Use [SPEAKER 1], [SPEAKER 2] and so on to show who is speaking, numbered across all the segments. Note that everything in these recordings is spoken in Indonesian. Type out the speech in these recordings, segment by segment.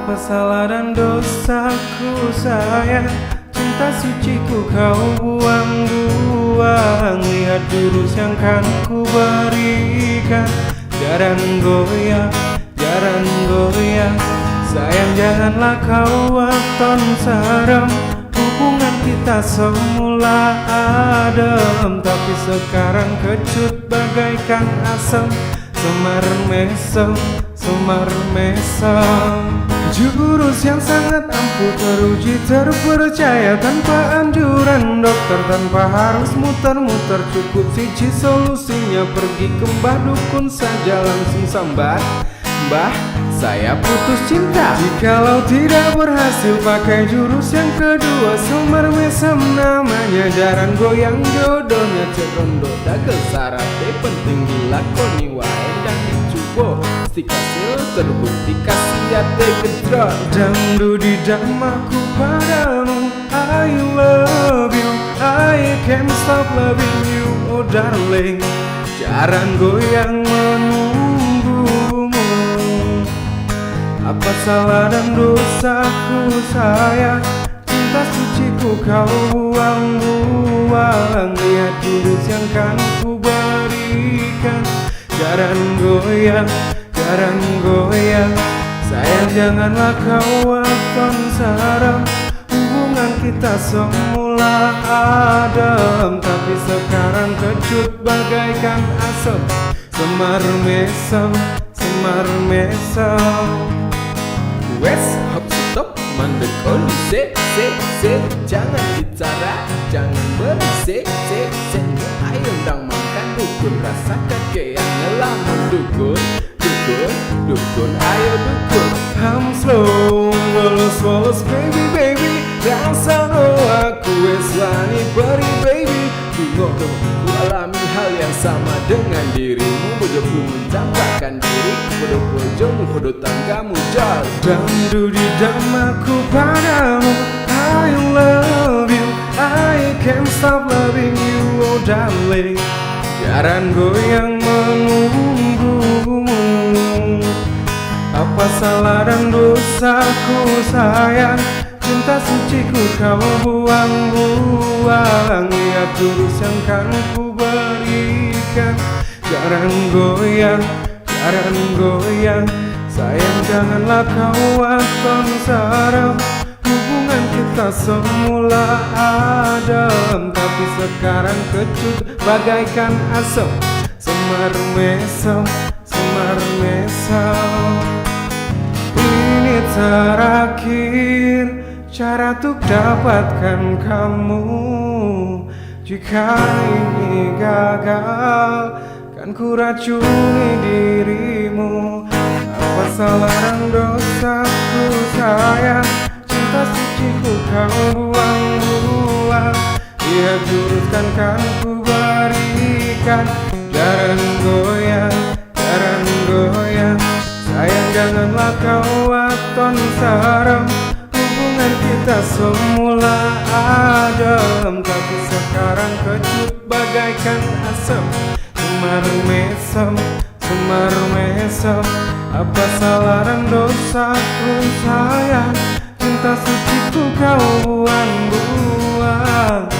[SPEAKER 1] Apa salah dan dosaku sayang, cinta suciku kau buang-buang. Lihat jurus yang kan ku berikan, jarang goyah, jarang goyah. Sayang janganlah kau waton serem. Hubungan kita semula adem, tapi sekarang kecut bagaikan asam. Semar mesem, semar mesem. Jurus yang sangat ampuh, teruji, terpercaya. Tanpa anjuran dokter, tanpa harus muter-muter. Cukup siji solusinya, pergi ke mbah dukun saja. Langsung sambat, mbah saya putus cinta. Jikalau tidak berhasil, pakai jurus yang kedua. Semar mesem namanya, jarang goyang jodohnya. Cek rondo dagel sarate, penting dilakoni wae dan dicoba. Sikasil terbukti kasih hati gedrot. Dangdu di damaku padamu, I love you, I can't stop loving you, oh darling. Jarang goyang menunggumu. Apa salah dan dosaku sayang, cinta suciku kau buang-buang. Lihat jurus yang kan ku berikan, jarang goyang, jarang goyang. Sayang janganlah kau waton serem. Hubungan kita semula adem, tapi sekarang kecut bagaikan asam. Semar mesem, semar mesem. Wes hop stop mandek oli se. Jangan bicara, jangan berisik se. Ayo ndang makan dukun, rasa kakean ngelamun dukun. Dukun, ayo dukun. I'm slow, wolos baby. Rasa aku wes lani beri baby. Tunggu ku alami hal yang sama dengan dirimu. Bojoku mencampakkan diri, bodoh bojomu, bodoh tanggamu jauh. Dangdu di damaku padamu, I love you, I can't stop loving you, oh darling. Jarang goyang menunggumu. Apa salah dan dosaku sayang, cinta suciku kau buang-buang. Lihat jurus yang kan ku berikan, jarang goyang, jarang goyang. Sayang janganlah kau waton serem. Hubungan kita semula adem, tapi sekarang kecut bagaikan asam. Semar mesem, semar mesem. Ini terakhir cara untuk dapatkan kamu. Jika ini gagal, kan ku racuni dirimu. Apa salah dan dosaku sayang, cinta suciku kau buang-buang. Lihat jurus kan ku berikan, jarang goyang, jarang goyang. Sayang janganlah kau waton serem. Hubungan kita semula adem, tapi sekarang kecut bagaikan asam. Semar mesem, semar mesem. Apa salah dan dosaku sayang, cinta suciku kau buang-buang.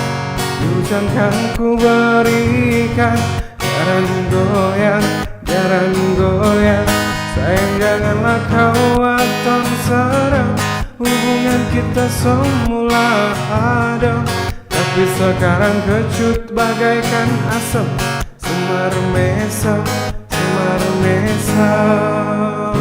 [SPEAKER 1] Jurusan kan ku berikan, jarang goyang, jarang goyang. Sayang janganlah kau waton serem. Hubungan kita semula adem, tapi sekarang kecut bagaikan asam. Semar mesem, semar mesem.